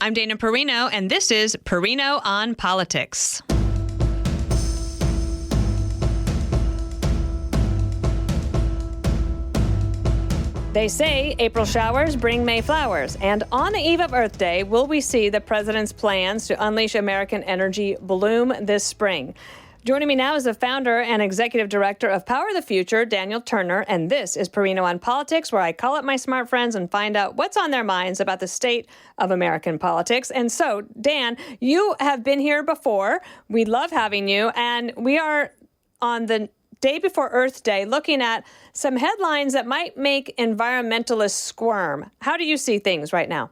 I'm Dana Perino, and this is Perino on Politics. They say April showers bring May flowers, and on the eve of Earth Day, will we see the president's plans to unleash American energy bloom this spring? Joining me now is the founder and executive director of Power of the Future, Daniel Turner, and this is Perino on Politics, where I call up my smart friends and find out what's on their minds about the state of American politics. And so, Dan, you have been here before. We love having you, and we are on the day before Earth Day, looking at some headlines that might make environmentalists squirm. How do you see things right now?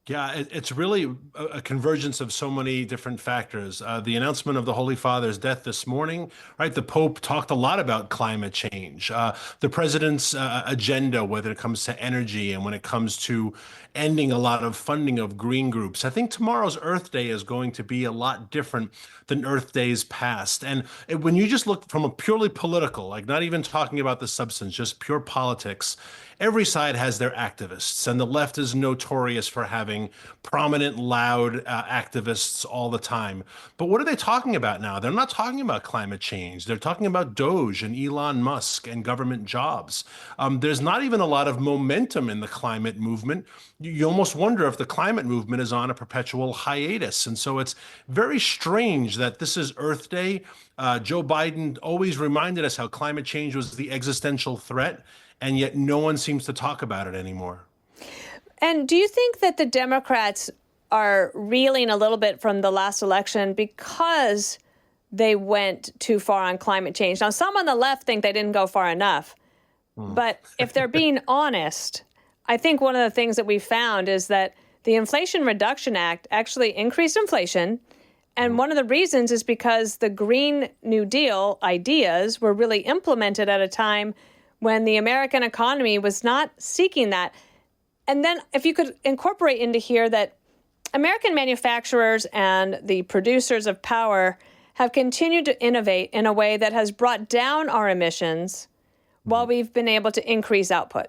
Yeah, it's really a convergence of so many different factors. The announcement of the Holy Father's death this morning, right? The Pope talked a lot about climate change. The president's agenda, whether it comes to energy and when it comes to ending a lot of funding of green groups. I think tomorrow's Earth Day is going to be a lot different than Earth Days past. And when you just look from a purely political, like not even talking about the substance, just pure politics, every side has their activists, and the left is notorious for having prominent, loud activists all the time. But what are they talking about now? They're not talking about climate change. They're talking about Doge and Elon Musk and government jobs. There's not even a lot of momentum in the climate movement. You almost wonder if the climate movement is on a perpetual hiatus. And so it's very strange that this is Earth Day. Joe Biden always reminded us how climate change was the existential threat, and yet no one seems to talk about it anymore. And do you think that the Democrats are reeling a little bit from the last election because they went too far on climate change? Now, some on the left think they didn't go far enough. But if they're being honest, I think one of the things that we found is that the Inflation Reduction Act actually increased inflation. And one of the reasons is because the Green New Deal ideas were really implemented at a time when the American economy was not seeking that. And then if you could incorporate into here that American manufacturers and the producers of power have continued to innovate in a way that has brought down our emissions while we've been able to increase output.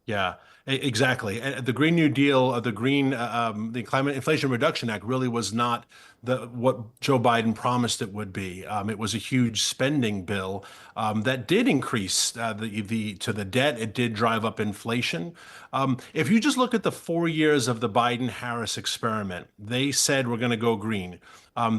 Yeah, exactly. The Green New Deal, the Climate Inflation Reduction Act really was not what Joe Biden promised it would be. It was a huge spending bill that did increase the debt. It did drive up inflation. If you just look at the 4 years of the Biden-Harris experiment, they said we're going to go green.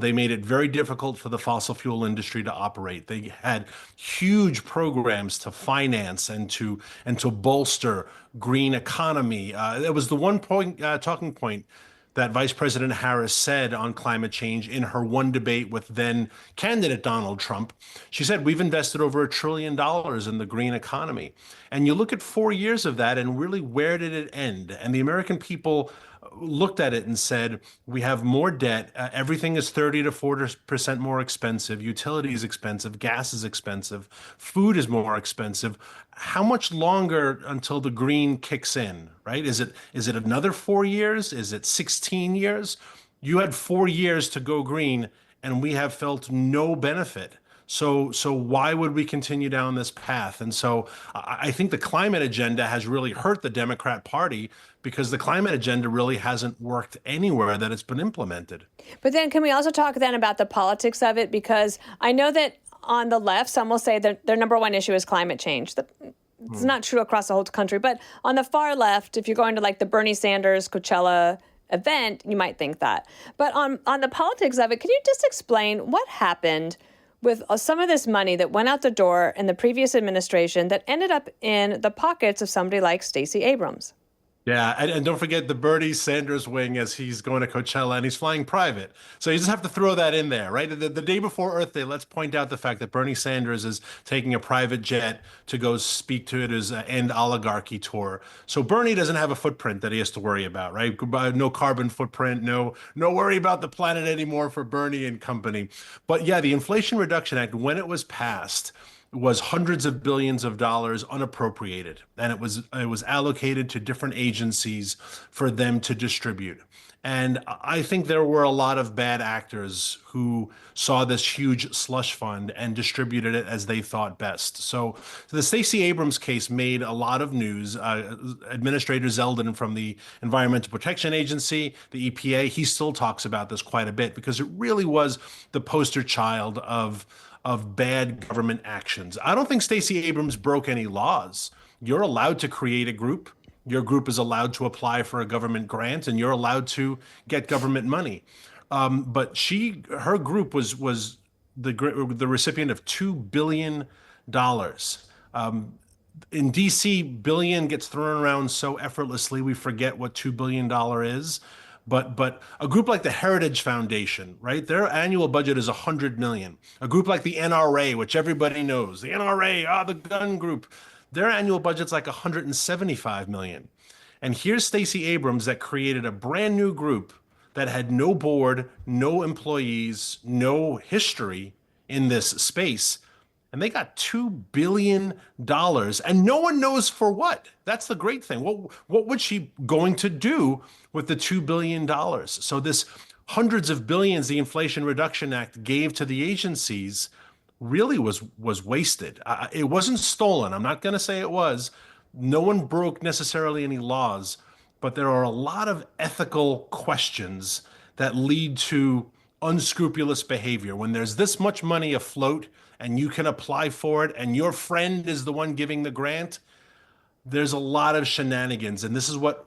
They made it very difficult for the fossil fuel industry to operate. They had huge programs to finance and to bolster green economy. It was the one talking point that Vice President Harris said on climate change in her one debate with then candidate Donald Trump. She said, we've invested over $1 trillion in the green economy. And you look at 4 years of that, and really, where did it end? And the American people looked at it and said, we have more debt. Everything is 30 to 40% more expensive. Utility is expensive. Gas is expensive. Food is more expensive. How much longer until the green kicks in, right? Is it another 4 years? Is it 16 years? You had 4 years to go green, and we have felt no benefit. So why would we continue down this path? And so I think the climate agenda has really hurt the Democrat Party because the climate agenda really hasn't worked anywhere that it's been implemented. But then can we also talk then about the politics of it? Because I know that on the left, some will say that their number one issue is climate change. It's not true across the whole country. But on the far left, if you're going to like the Bernie Sanders Coachella event, you might think that. But on the politics of it, can you just explain what happened with some of this money that went out the door in the previous administration that ended up in the pockets of somebody like Stacey Abrams? Yeah, and don't forget the Bernie Sanders wing as he's going to Coachella and he's flying private. So you just have to throw that in there, right? The day before Earth Day, let's point out the fact that Bernie Sanders is taking a private jet to go speak to his End Oligarchy tour. So Bernie doesn't have a footprint that he has to worry about, right? No carbon footprint, no worry about the planet anymore for Bernie and company. But yeah, the Inflation Reduction Act, when it was passed, was hundreds of billions of dollars unappropriated, and it was allocated to different agencies for them to distribute. And I think there were a lot of bad actors who saw this huge slush fund and distributed it as they thought best. So the Stacey Abrams case made a lot of news. Administrator Zeldin from the Environmental Protection Agency, the EPA, he still talks about this quite a bit because it really was the poster child of bad government actions. I don't think Stacey Abrams broke any laws. You're allowed to create a group. Your group is allowed to apply for a government grant, and you're allowed to get government money. But her group was the recipient of $2 billion. In DC, billion gets thrown around so effortlessly we forget what $2 billion is. But a group like the Heritage Foundation, right? Their annual budget is 100 million. A group like the NRA, which everybody knows, the NRA, the gun group, their annual budget's like 175 million. And here's Stacey Abrams that created a brand new group that had no board, no employees, no history in this space. And they got $2 billion, and no one knows for what. That's the great thing. What was she going to do with the $2 billion? So this hundreds of billions the Inflation Reduction Act gave to the agencies really was wasted. It wasn't stolen. I'm not going to say it was. No one broke necessarily any laws, but there are a lot of ethical questions that lead to unscrupulous behavior. When there's this much money afloat and you can apply for it and your friend is the one giving the grant, there's a lot of shenanigans. And this is what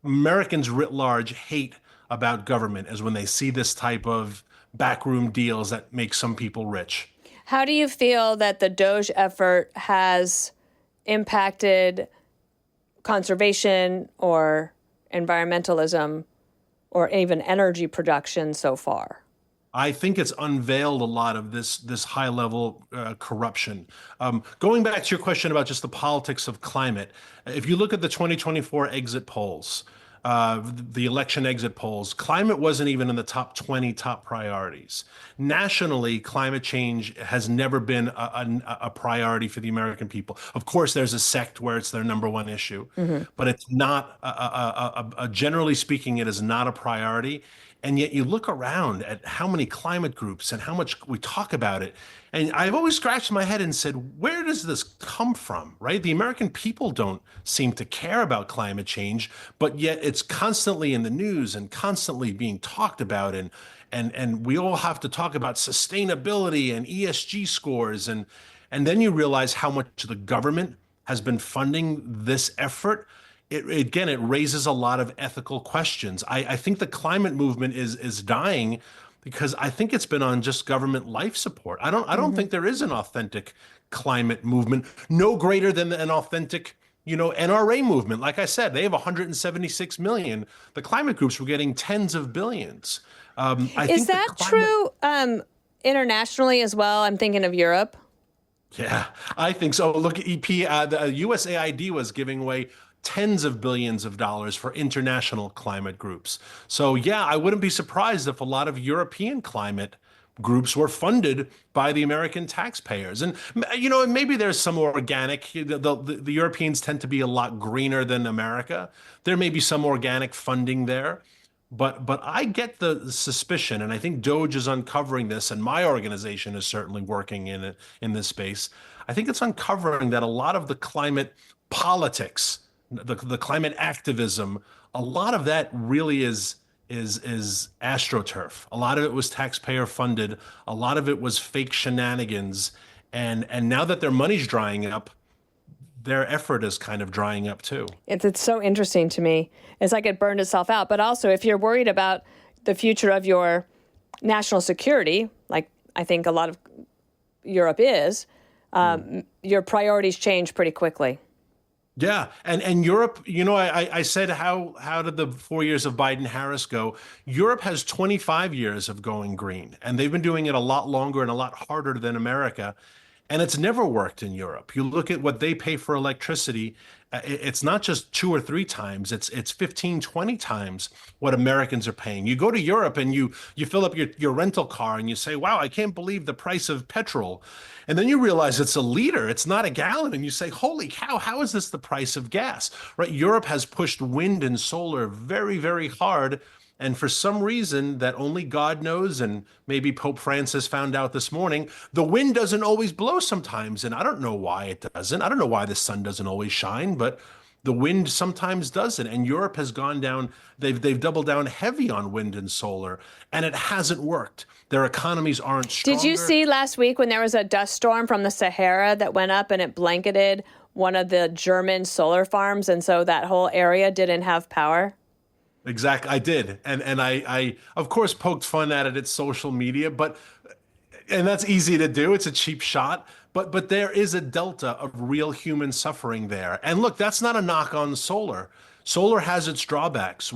Americans writ large hate about government, is when they see this type of backroom deals that make some people rich. How do you feel that the Doge effort has impacted conservation or environmentalism or even energy production so far? I think it's unveiled a lot of this high level corruption. Going back to your question about just the politics of climate, if you look at the 2024 exit polls, the election exit polls, climate wasn't even in the top 20 top priorities. Nationally, climate change has never been a priority for the American people. Of course, there's a sect where it's their number one issue, but it's not, generally speaking, it is not a priority. And yet you look around at how many climate groups and how much we talk about it. And I've always scratched my head and said, where does this come from, right? The American people don't seem to care about climate change, but yet it's constantly in the news and constantly being talked about. And we all have to talk about sustainability and ESG scores. And then you realize how much the government has been funding this effort. It raises a lot of ethical questions. I think the climate movement is dying because I think it's been on just government life support. I don't think there is an authentic climate movement, no greater than an authentic, NRA movement. Like I said, they have 176 million. The climate groups were getting tens of billions. Is that true internationally as well? I'm thinking of Europe. Yeah, I think so. Look, the USAID was giving away tens of billions of dollars for international climate groups. So yeah, I wouldn't be surprised if a lot of European climate groups were funded by the American taxpayers. And maybe there's some organic, the Europeans tend to be a lot greener than America. There may be some organic funding there. But I get the suspicion, and I think Doge is uncovering this, and my organization is certainly working in this space. I think it's uncovering that a lot of the climate politics, the climate activism, a lot of that really is astroturf. A lot of it was taxpayer funded. A lot of it was fake shenanigans. And now that their money's drying up, their effort is kind of drying up too. It's so interesting to me. It's like it burned itself out. But also, if you're worried about the future of your national security, like I think a lot of Europe is, your priorities change pretty quickly. Yeah, and Europe, I said how did the 4 years of Biden-Harris go? Europe has 25 years of going green, and they've been doing it a lot longer and a lot harder than America. And it's never worked in Europe. You look at what they pay for electricity, it's not just two or three times, it's 15, 20 times what Americans are paying. You go to Europe and you fill up your rental car and you say, wow, I can't believe the price of petrol. And then you realize it's a liter, it's not a gallon. And you say, holy cow, how is this the price of gas? Right? Europe has pushed wind and solar very, very hard. And for some reason that only God knows, and maybe Pope Francis found out this morning, the wind doesn't always blow sometimes. And I don't know why it doesn't. I don't know why the sun doesn't always shine, but the wind sometimes doesn't. And Europe has gone down, they've doubled down heavy on wind and solar, and it hasn't worked. Their economies aren't stronger. Did you see last week when there was a dust storm from the Sahara that went up and it blanketed one of the German solar farms, and so that whole area didn't have power? Exactly, I did, and I of course poked fun at it at social media, but and that's easy to do. It's a cheap shot, but there is a delta of real human suffering there. And look, that's not a knock on solar. Solar has its drawbacks.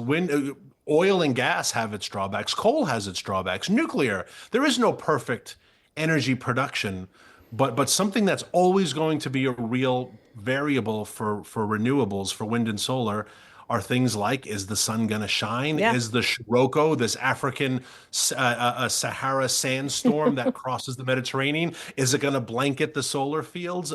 Oil and gas have its drawbacks. Coal has its drawbacks. Nuclear. There is no perfect energy production, but something that's always going to be a real variable for renewables, for wind and solar, are things like, is the sun going to shine? Yeah. Is the Scirocco, this African Sahara sandstorm that crosses the Mediterranean, is it going to blanket the solar fields?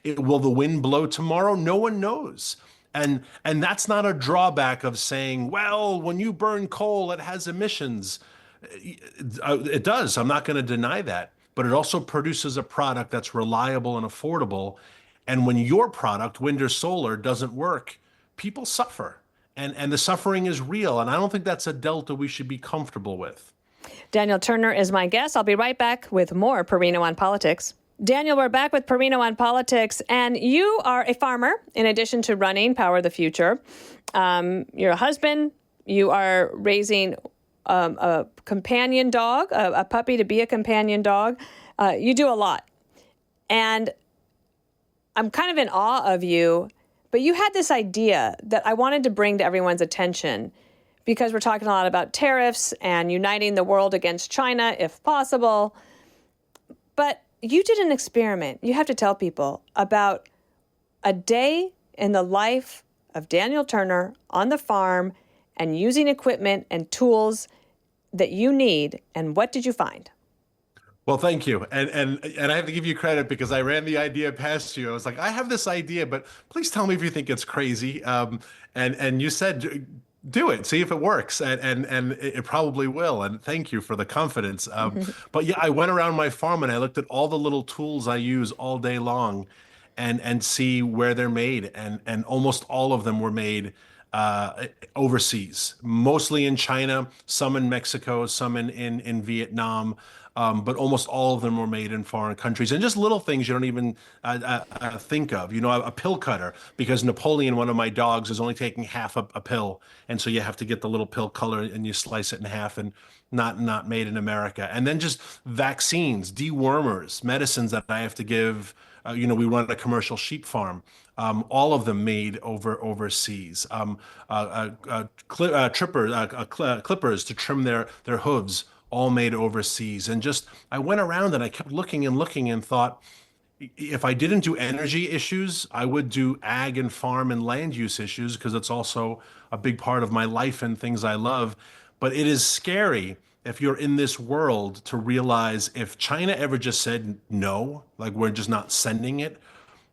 Will the wind blow tomorrow? No one knows. And that's not a drawback of saying, well, when you burn coal, it has emissions. It does. I'm not going to deny that. But it also produces a product that's reliable and affordable. And when your product, wind or solar, doesn't work, people suffer. And the suffering is real. And I don't think that's a delta we should be comfortable with. Daniel Turner is my guest. I'll be right back with more Perino on Politics. Daniel, we're back with Perino on Politics, and you are a farmer in addition to running Power the Future. You're a husband. You are raising a companion dog, a puppy to be a companion dog. You do a lot. And I'm kind of in awe of you, but you had this idea that I wanted to bring to everyone's attention because we're talking a lot about tariffs and uniting the world against China, if possible. But you did an experiment, you have to tell people, about a day in the life of Daniel Turner on the farm and using equipment and tools that you need. And what did you find? Well, thank you. And I have to give you credit because I ran the idea past you. I was like, I have this idea, but please tell me if you think it's crazy. And you said, do it, see if it works. And it probably will. And thank you for the confidence. But yeah, I went around my farm and I looked at all the little tools I use all day long and see where they're made. And almost all of them were made overseas, mostly in China, some in Mexico, some in Vietnam. But almost all of them were made in foreign countries, and just little things you don't even think of. You know, a pill cutter, because Napoleon, one of my dogs, is only taking half a pill, and so you have to get the little pill color and you slice it in half, and not made in America. And then just vaccines, dewormers, medicines that I have to give. You know, we run a commercial sheep farm. All of them made overseas. Clippers to trim their hooves, all made overseas. And just, I went around and I kept looking and looking and thought, if I didn't do energy issues, I would do ag and farm and land use issues, because it's also a big part of my life and things I love. But it is scary if you're in this world to realize, if China ever just said no, like we're just not sending it,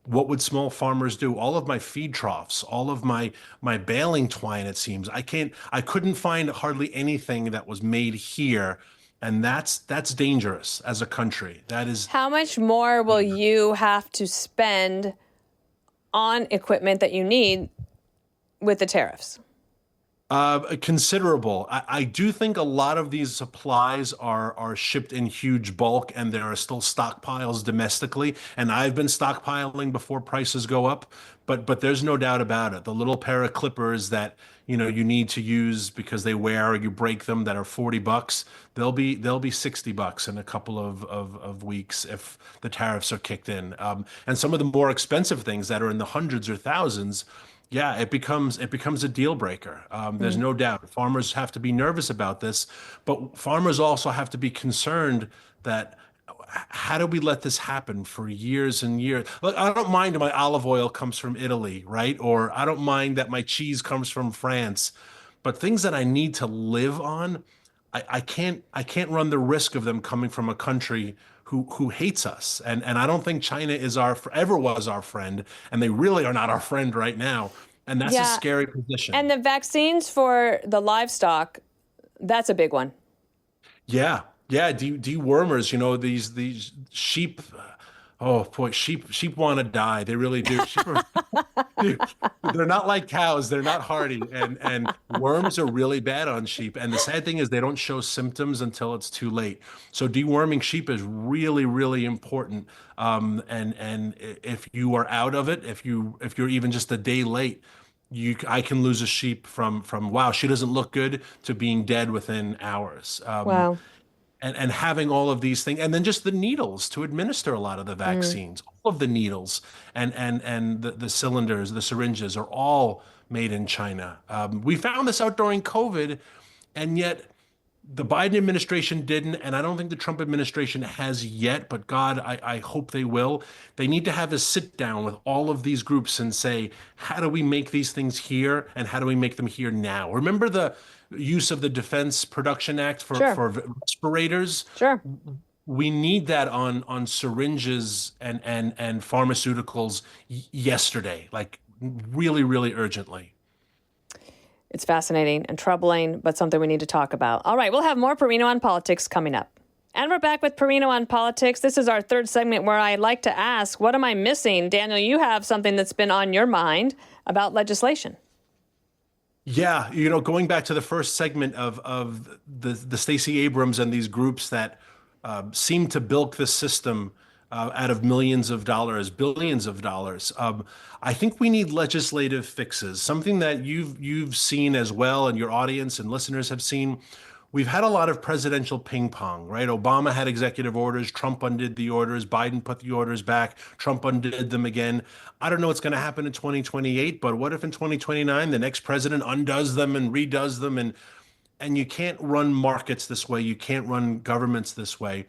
what would small farmers do? All of my feed troughs, all of my baling twine, it seems. I couldn't find hardly anything that was made here. And that's dangerous as a country. That is. How much more will you have to spend on equipment that you need with the tariffs? Considerable. I do think a lot of these supplies are shipped in huge bulk, and there are still stockpiles domestically. And I've been stockpiling before prices go up, but there's no doubt about it. The little pair of clippers that you need to use because they wear or you break them, that are $40, they'll be $60 in a couple of weeks if the tariffs are kicked in. And some of the more expensive things that are in the hundreds or thousands. Yeah, it becomes a deal breaker. There's no doubt. Farmers have to be nervous about this, but farmers also have to be concerned that how do we let this happen for years and years? Look, I don't mind my olive oil comes from Italy, right? Or I don't mind that my cheese comes from France, but things that I need to live on, I can't run the risk of them coming from a country who hates us. And I don't think China is ever was our friend, and they really are not our friend right now. And that's a Yeah. scary position. And the vaccines for the livestock, that's a big one. Yeah, yeah, dewormers, these sheep. Oh boy, sheep want to die. They really do. Sheep are, dude, they're not like cows. They're not hardy, and worms are really bad on sheep. And the sad thing is they don't show symptoms until it's too late. So deworming sheep is really, really important. And if you are out of it, if you're even just a day late, I can lose a sheep from wow, she doesn't look good to being dead within hours. Wow. And having all of these things, and then just the needles to administer a lot of the vaccines, all of the needles and the cylinders, the syringes are all made in China. We found this out during COVID, and yet the Biden administration didn't, and I don't think the Trump administration has yet, but God, I hope they will. They need to have a sit down with all of these groups and say, how do we make these things here, and how do we make them here now? Remember the use of the Defense Production Act Sure. for respirators? Sure. We need that on syringes and pharmaceuticals yesterday, like really, really urgently. It's fascinating and troubling, but something we need to talk about. All right, we'll have more Perino on Politics coming up. And we're back with Perino on Politics. This is our third segment where I like to ask, what am I missing? Daniel, you have something that's been on your mind about legislation. Yeah, going back to the first segment of the Stacey Abrams and these groups that seem to bilk the system out of millions of dollars, billions of dollars. I think we need legislative fixes, something that you've seen as well, and your audience and listeners have seen. We've had a lot of presidential ping pong, right? Obama had executive orders, Trump undid the orders, Biden put the orders back, Trump undid them again. I don't know what's going to happen in 2028, but what if in 2029 the next president undoes them and redoes them, and you can't run markets this way, you can't run governments this way.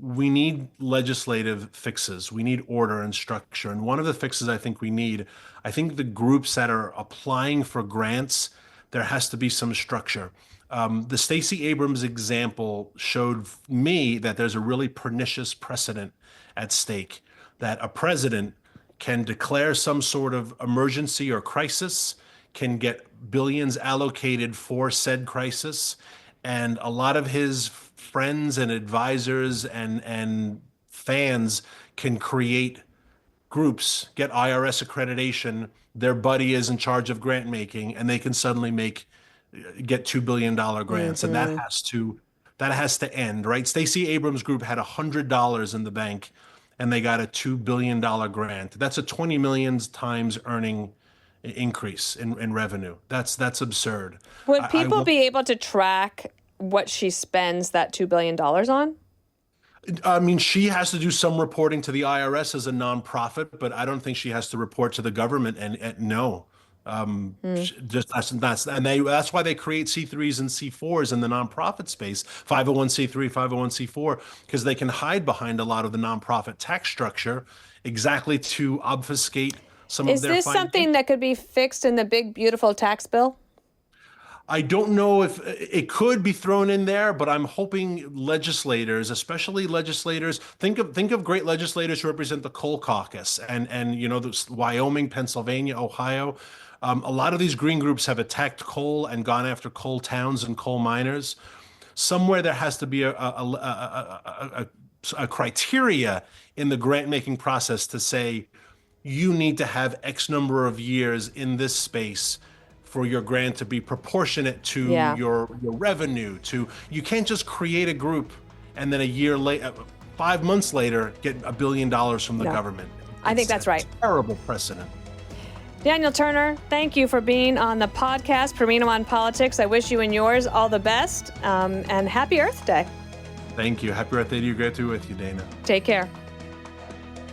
We need legislative fixes. We need order and structure. And one of the fixes I think the groups that are applying for grants, there has to be some structure. The Stacey Abrams example showed me that there's a really pernicious precedent at stake, that a president can declare some sort of emergency or crisis, can get billions allocated for said crisis, and a lot of his friends and advisors and fans can create groups, get IRS accreditation. Their buddy is in charge of grant making, and they can suddenly get $2 billion grants. And that has to end, right? Stacey Abrams' group had $100 in the bank, and they got a $2 billion grant. That's a 20 million times earning increase in revenue. That's absurd. Would people be able to track what she spends that $2 billion on? I mean, she has to do some reporting to the IRS as a nonprofit, but I don't think she has to report to the government. And no, just that's why they create C3s and C4s in the nonprofit space, 501c3, 501c4, because they can hide behind a lot of the nonprofit tax structure exactly to obfuscate some of their. Is this something that could be fixed in the big, beautiful tax bill? I don't know if it could be thrown in there, but I'm hoping legislators, especially legislators, think of great legislators who represent the coal caucus and Wyoming, Pennsylvania, Ohio. A lot of these green groups have attacked coal and gone after coal towns and coal miners. Somewhere there has to be a criteria in the grant making process to say you need to have X number of years in this space for your grant to be proportionate to your revenue. You can't just create a group and then a year later, 5 months later, get $1 billion from the government. I think that's right. Terrible precedent. Daniel Turner, thank you for being on the podcast, Perino on Politics. I wish you and yours all the best, and happy Earth Day. Thank you. Happy Earth Day to you. Great to be with you, Dana. Take care.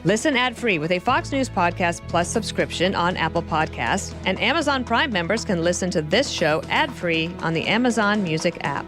Listen ad-free with a Fox News Podcast Plus subscription on Apple Podcasts, and Amazon Prime members can listen to this show ad-free on the Amazon Music app.